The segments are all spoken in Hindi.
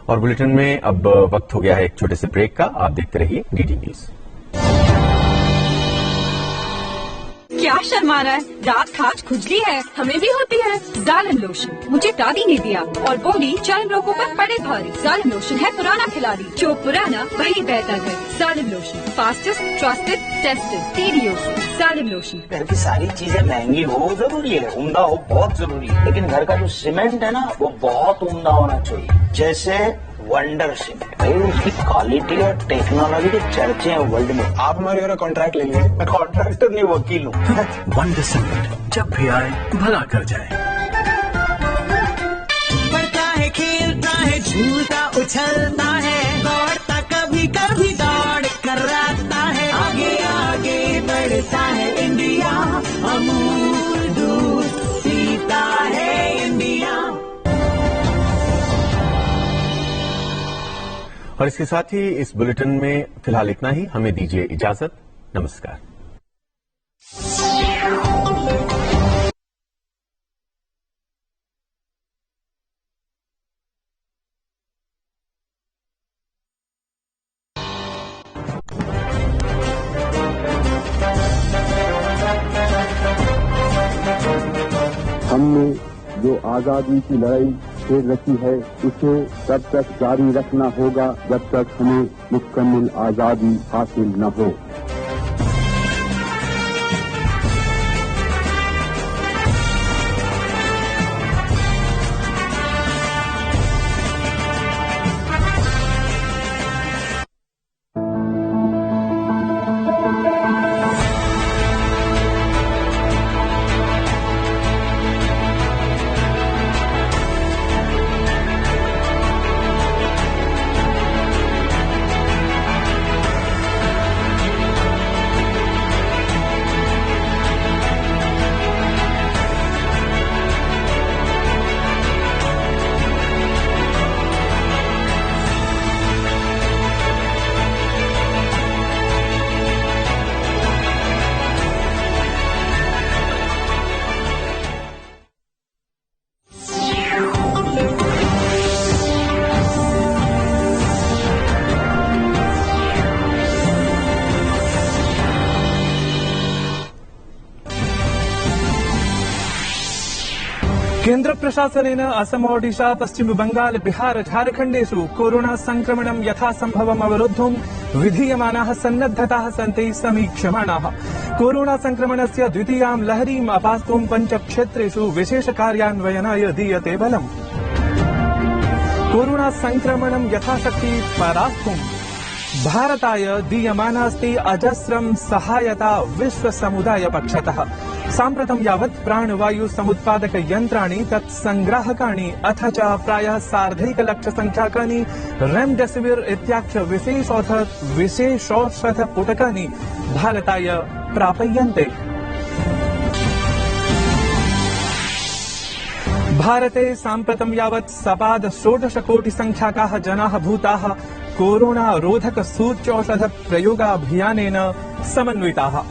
और बुलेटिन में अब वक्त हो गया है एक छोटे से ब्रेक का। आप देखते रहिए डीडी न्यूज। क्या शर्मा रहा है? दांत खाज खुजली है, हमें भी होती है। जालिम लोशन मुझे दादी ने दिया और बोली चर्म रोगों पर पड़े भारी। जालिम लोशन है पुराना खिलाड़ी, जो पुराना वही बेहतर है। जालिम lotion, fastest, trusted, tested, TDO से। जालिम लोशन। घर की सारी चीजें महंगी हो जरूरी है, उम्दा हो बहुत जरूरी है, लेकिन घर का जो सीमेंट है ना वो बहुत उम्दा होना चाहिए। जैसे वंडर सीमेंट, भाई उसकी क्वालिटी और टेक्नोलॉजी के चर्चे हैं वर्ल्ड में। आप हमारे यहाँ कॉन्ट्रैक्ट लेंगे? मैं कॉन्ट्रैक्टर नहीं, वकील हूँ। वंडर सीमेंट, जब भी आए भला कर जाए। बढ़ता है, खेलता है, झूलता उछलता है, दौड़ता कभी कभी दौड़ कर आता है, आगे आगे बढ़ता है इंडिया, अमूल दूध पीता है इंडिया। और इसके साथ ही इस बुलेटिन में फिलहाल इतना ही। हमें दीजिए इजाजत। नमस्कार। हमने जो आजादी की लड़ाई छेड़ रखी है उसे तब तक जारी रखना होगा जब तक हमें मुकम्मल आजादी हासिल न हो। केन्द्र प्रशासनेन असम, ओडिशा, पश्चिम बंगाल, बिहार, झारखण्डेषु कोरोना संक्रमणं यथासम्भवम् अवरोद्धुं विधीयमानाः सन्नद्धताः सन्ति समीक्ष्यमाणाः। कोरोना संक्रमणस्य द्वितीयां लहरीम् अपास्तुं पञ्चक्षेत्रेषु विशेष कार्यान्वयनाय दीयते बलम्। कोरोना संक्रमणं यथाशक्ति परास्तुं भारताय दीयमानास्ति अजस्रं सहायता विश्वसमुदाय पक्षतः। साम्प्रतं यावत् प्राणवायु समुत्पादक यन्त्राणि, तत्संग्राहकाणि अथ च प्रायः 1.5 लक्षसंख्याकानि रेमडेसिविर इत्याख्य विशेषौषध पुटकानि भारताय प्रापयन्ते। भारते साम्प्रतं यावत् सपाद 16 कोटि संख्याकाः जनाः भूताः कोरोना रोधक सूच्यौषध प्रयोगाभियानेन समन्विताः।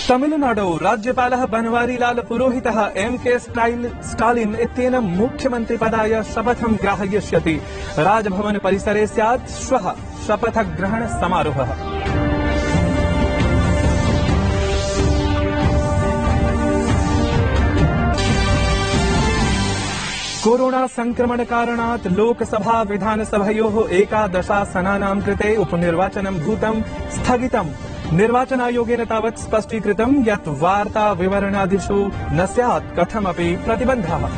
तमिलनाडौ राज्यपालः बनवारीलाल पुरोहितः MK स्टालिन् इत्येन मुख्यमन्त्रिपदाय शपथं ग्राहयिष्यति। राजभवन परिसरे स्यात् श्वः शपथग्रहण समारोहः। कोरोना संक्रमण कारणात् लोकसभा विधानसभयोः 11 आसनानां कृते उपनिर्वाचनं भूतं स्थगितम्। निर्वाचनायोगेन तावत् स्पष्टीकृतं यत् वार्ता विवरणादिषु न स्यात् कथमपि प्रतिबन्धः।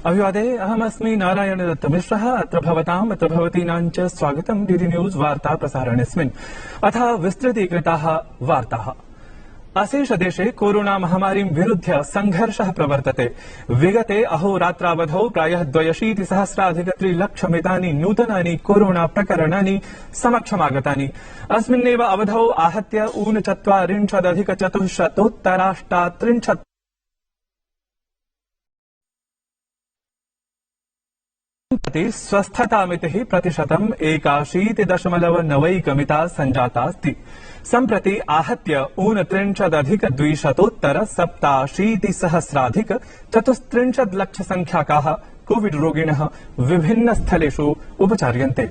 अभिवादे, अहमस्मि नारायण दत्त मिश्रः। अत्र भवताम् अत्र भवतीनां च स्वागतं डीडी न्यूज वार्ता प्रसारणेऽस्मिन्। अथ विस्तृतीकृताः वार्ताः। अशेष देशे कोरोना महामारीं विरुध्य संघर्षः प्रवर्तते। विगते अहोरात्रावधौ प्रायः 82,000 लक्षमितानि नूतनानि कोरोना प्रकरणानि समक्षमागतानि। अस्मिन्नेव अवधौ आहत्य 39,438 स्वस्थतामितिः प्रतिशतम् 81.9 सञ्जातास्ति। सम्प्रति आहत्य 29,287,000 लक्षसंख्याकाः कोविड रोगिणः विभिन्न स्थलेषु उपचार्यन्ते।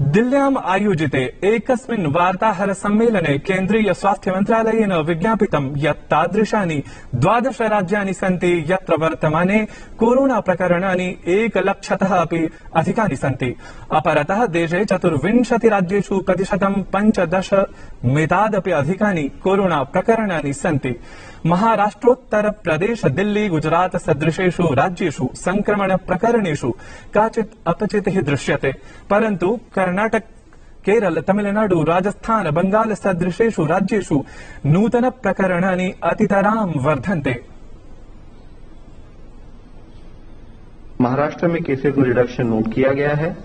दिल्ल्याम् आयोजिते एकस्मिन् वार्ताहर सम्मेलने केन्द्रीय स्वास्थ्य मन्त्रालयेन विज्ञापितं यत् तादृशानि 12 राज्यानि सन्ति यत्र वर्तमाने कोरोना प्रकरणानि 1,00,000तः अपि अधिकानि सन्ति। अपरतः देशे 24 राज्येषु प्रतिशतं 15 मितादपि अधिकानि कोरोना प्रकरणानि सन्ति। महाराष्ट्रोत्तर प्रदेश दिल्ली गुजरात सदृशेषु राज्येषु संक्रमण प्रकरणेषु काचित् अपचितिः दृश्यते, परन्तु कर्णाटक केरल तमिलनाडु राजस्थान बंगाल सदृशेषु राज्येषु नूतन प्रकरणानि अतितरां वर्धन्ते। महाराष्ट्र में केसेस में रिडक्शन नोट किया गया है।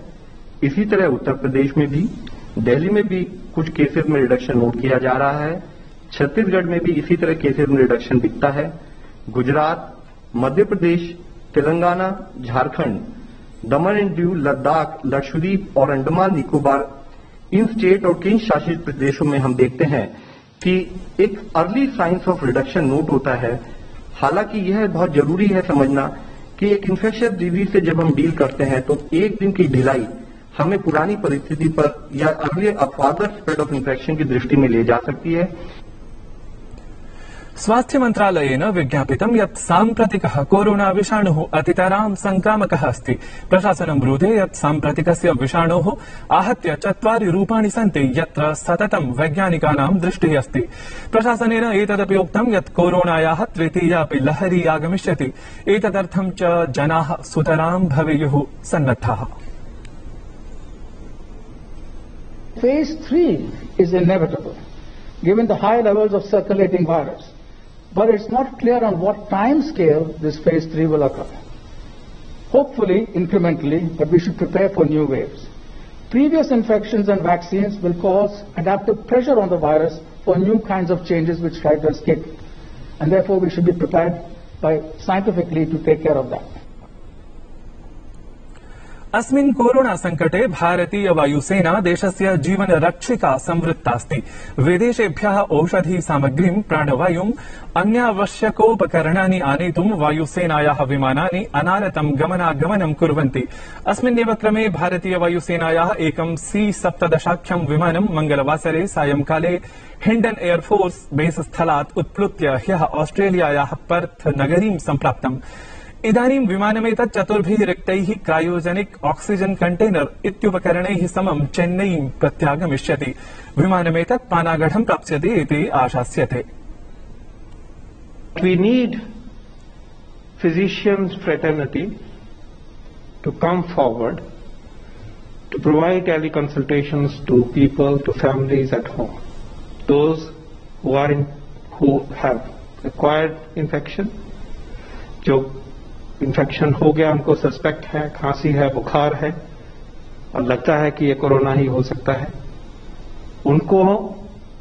इसी तरह उत्तर प्रदेश में भी, दिल्ली में भी कुछ केसेस में रिडक्शन नोट किया जा रहा है। छत्तीसगढ़ में भी इसी तरह केसेस में रिडक्शन दिखता है। गुजरात, मध्य प्रदेश, तेलंगाना, झारखंड, दमन एंड दीव, लद्दाख, लक्षद्वीप और अंडमान निकोबार, इन स्टेट और केंद्र शासित प्रदेशों में हम देखते हैं कि एक early signs of reduction note होता है। हालांकि यह बहुत जरूरी है समझना कि एक इन्फेक्शियस डिजीज से जब हम डील करते हैं तो एक दिन की ढिलाई हमें पुरानी परिस्थिति पर या early father spread of infection की दृष्टि में ले जा सकती है। स्वास्थ्य मन्त्रालयेन विज्ञापितं यत् साम्प्रतिकः कोरोना विषाणुः अतितरां संक्रामकः अस्ति। प्रशासनं ब्रूते यत् साम्प्रतिकस्य विषाणोः आहत्य 4 रूपाणि सन्ति यत्र सततं वैज्ञानिकानां दृष्टिः अस्ति। प्रशासनेन एतदपि उक्तं यत् कोरोनायाः तृतीयापि लहरी आगमिष्यति। एतदर्थं च जनाः सुतरां भवेयुः सन्नद्धाः। Phase 3 is inevitable, given the high levels of circulating virus. But it's not clear on what time scale this phase 3 will occur. Hopefully, incrementally, but we should prepare for new waves. Previous infections and vaccines will cause adaptive pressure on the virus for new kinds of changes which try to escape. And therefore, we should be prepared scientifically to take care of that. अस्मिन् कोरोना संकटे भारतीय वायुसेना देशस्य जीवन रक्षिका संवृत्तास्ति। विदेशेभ्यः औषधि सामग्रीं, प्राणवायुम्, अन्यावश्यकोपकरणानि आनेतुं वायुसेनायाः विमानानि अनारतं गमनागमनं कुर्वन्ति। अस्मिन्नेव क्रमे भारतीय वायुसेनायाः एकं C-17 विमानं मंगलवासरे सायंकाले हिंडन एयरफोर्स बेस स्थलात् उत्प्लुत्य ह्यः ऑस्ट्रेलियायाः पर्थ नगरीं सम्प्राप्तम्। इदानीं विमानमेतत् 4 रिक्तैः क्रायोजेनिक ऑक्सीजन कंटेनर इत्युपकरणैः समं चेन्नईं प्रत्यागमिष्यति। विमानमेतत् पानागढं प्राप्स्यति इति आशास्यते। We need physicians fraternity to come forward to provide teleconsultations to people, to families at home. Those who have acquired infection, जो इन्फेक्शन हो गया, उनको सस्पेक्ट है, खांसी है, बुखार है और लगता है कि ये कोरोना ही हो सकता है, उनको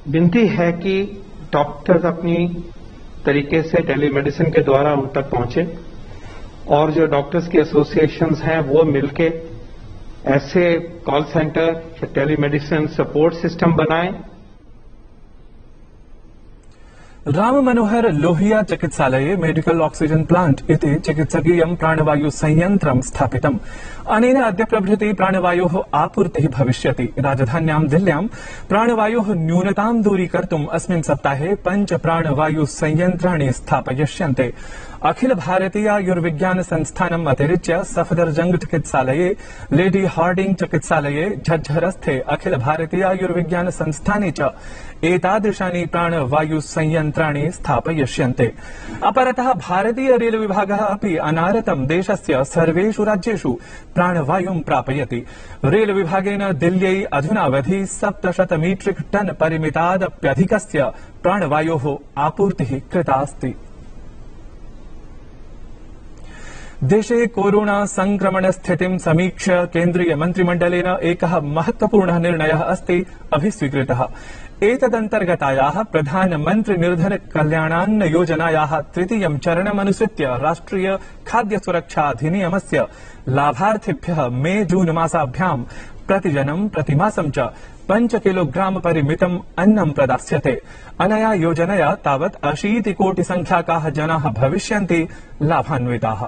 विनती है कि डॉक्टर्स अपनी तरीके से टेलीमेडिसिन के द्वारा उन तक पहुंचे और जो डॉक्टर्स की एसोसिएशंस हैं वो मिलके ऐसे कॉल सेंटर या टेलीमेडिसिन सपोर्ट सिस्टम बनाएं। राम मनोहर लोहिया चिकित्सालये मेडिकल ऑक्सीजन प्लांट इति चिकित्सकीयं प्राणवायु संयन्त्रं स्थापितम्। अनेन अद्य प्रभृति प्राणवायोः आपूर्तिः भविष्यति। राजधान्यां दिल्ल्यां प्राणवायोः न्यूनतां दूरीकर्तुम् अस्मिन् सप्ताहे 5 प्राणवायु संयन्त्राणि स्थापयिष्यन्ते। अखिल भारतीयायुर्विज्ञान संस्थानम् अतिरिच्य सफदरजंग चिकित्सालये, लेडी हार्डिंग चिकित्सालये, झज्झरस्थे अखिल भारतीयायुर्विज्ञान संस्थाने च एतादृशानि प्राणवायु संयन्त्राणि स्थापयिष्यन्ते। अपरतः भारतीय रेल विभागः अपि अनारतं देशस्य सर्वेषु राज्येषु प्राणवायुं प्रापयति। रेल विभागेन दिल्ल्यै अधुनावधि 700 मीट्रिक टन परिमितादप्यधिकस्य प्राणवायोः आपूर्तिः कृता अस्ति। देशे कोरोना संक्रमण स्थितिं समीक्ष्य केन्द्रीय मन्त्रिमण्डलेन एकः महत्वपूर्णः निर्णयः अस्ति अभिस्वीकृतः। एतदन्तर्गतायाः प्रधानमन्त्री निर्धन कल्याणान्न योजनायाः तृतीयं चरणमनुसृत्य राष्ट्रिय खाद्य सुरक्षा अधिनियमस्य लाभार्थिभ्यः मे जून मासाभ्यां प्रतिजनं प्रतिमासं च 5 किलोग्राम परिमितम् अन्नं प्रदास्यते। अनया योजनया तावत् 80 कोटि संख्याकाः जनाः भविष्यन्ति लाभान्विताः।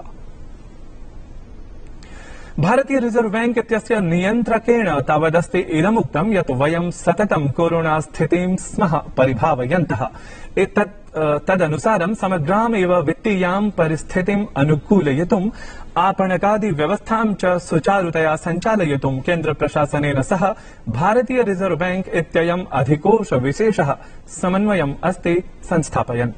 भारतीय रिजर्व बैंक इत्यस्य नियन्त्रकेण तावदस्ति इदमुक्तं यत् वयं सततं कोरोना स्थितिं स्मः परिभावयन्तः। तदनुसारं समग्रामेव वित्तीयां परिस्थितिम् अनुकूलयितुम् आपणकादि व्यवस्थां च सुचारुतया सञ्चालयितुं केन्द्र प्रशासनेन सह भारतीय रिजर्व बैंक इत्ययम् अधिकोष विशेषः समन्वयम् अस्ति संस्थापयन्।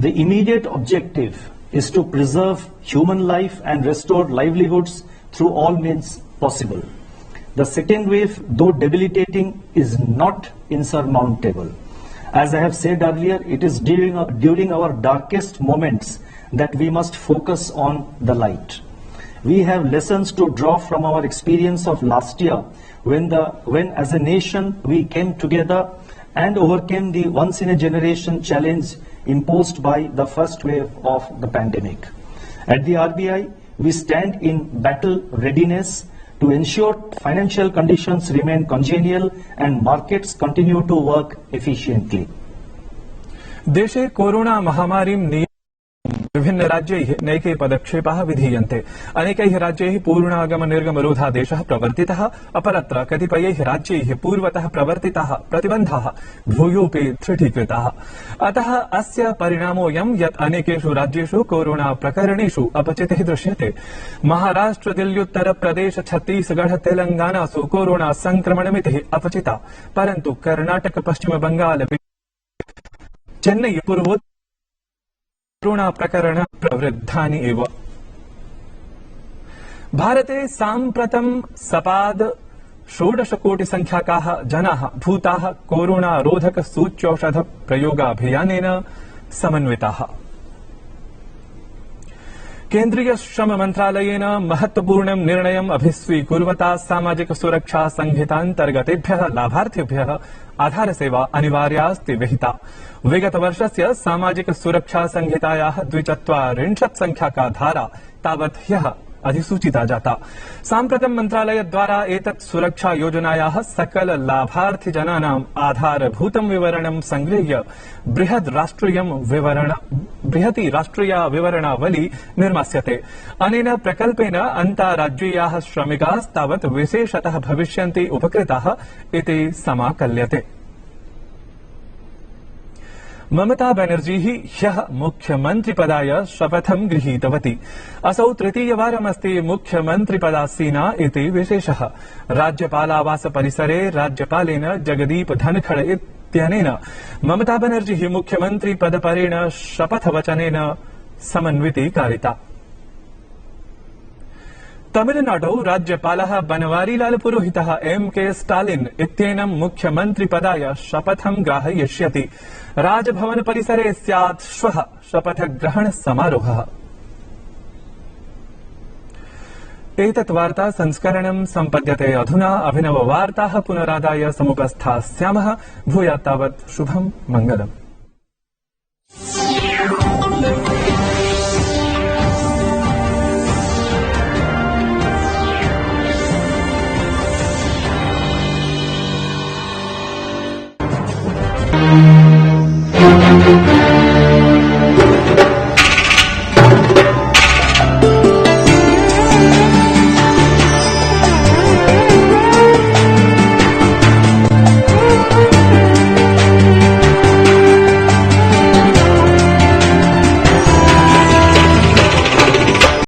The immediate objective is to preserve human life and restore livelihoods through all means possible. The second wave, though debilitating, is not insurmountable. As I have said earlier, it is during our darkest moments that we must focus on the light. We have lessons to draw from our experience of last year when as a nation we came together and overcame the once-in-a-generation challenge imposed by the first wave of the pandemic. At the RBI, we stand in battle readiness to ensure financial conditions remain congenial and markets continue to work efficiently. देशे कोरोना महामारीं विभिन्न राज्यैः नैके पदक्षेपाः विधीयन्ते। अनेकैः राज्यैः पूर्णागम निर्गमरोधादेशः प्रवर्तितः। अपरत्र कतिपयैः राज्यैः पूर्वतः प्रवर्तिताः प्रतिबन्धाः भूयोऽपि दृढीकृताः। अतः अस्य परिणामोऽयं यत् अनेकेषु राज्येषु कोरोना प्रकरणेषु अपचितिः दृश्यते। महाराष्ट्र, दिल्ल्युत्तर प्रदेश, छत्तीसगढ़, तेलंगानासु कोरोना संक्रमणमितिः अपचिता, परन्तु कर्णाटक, पश्चिम बंगाल, चेन्नई पूर्वोत्तर कोरोना प्रकरण प्रवृद्धानि एव। भारते साम्प्रतं सपाद 16 कोटि संख्याकाः जनाः भूताः कोरोना रोधक सूच्यौषध प्रयोगाभियानेन समन्विताः। केन्द्रीय श्रम मंत्रालयेन महत्वपूर्णं निर्णयम् अभिस्वीकुर्वता सामाजिक सुरक्षा संहितान्तर्गतेभ्यः लाभार्थिभ्यः आधार सेवा अनिवार्यास्ति विहिता। विगत वर्षस्य सामाजिक सुरक्षा संहितायाः 240 संख्याका धारा तावत् ह्यः अधिसूचिता जाता। साम्प्रतं मंत्रालयद्वारा एतत् सुरक्षा योजनायाः सकल लाभार्थी जनानाम् आधारभूतं विवरणं संगृह्य बृहती राष्ट्रिया विवरणावली निर्मास्यते। अनेन प्रकल्पेन अन्ताराज्यीयाः श्रमिकास्तावत् विशेषतः भविष्यन्ति उपकृताः इति समाकल्यते। ममता बनर्जी ह्यः मुख्यमन्त्रिपदाय शपथं गृहीतवती। असौ तृतीयवारमस्ति मुख्यमन्त्रिपदासीना इति विशेषः। राज्यपालावास परिसरे राज्यपालेन जगदीप धनखड़ इत्यनेन ममता बनर्जी मुख्यमन्त्रिपदपरेण शपथवचनेन समन्विती कारिता। तमिलनाडौ राज्यपालः बनवारीलाल पुरोहितः M.K. स्टालिन इत्येनं मुख्यमन्त्रिपदाय शपथं ग्राहयिष्यति। राजभवन परिसरे स्यात् श्वः शपथग्रहण समारोहः। एतत् वार्ता संस्करणं सम्पद्यते अधुना। अभिनव वार्ताः पुनरादाय समुपस्थास्यामः। भूयात् तावत् शुभं मङ्गलम्।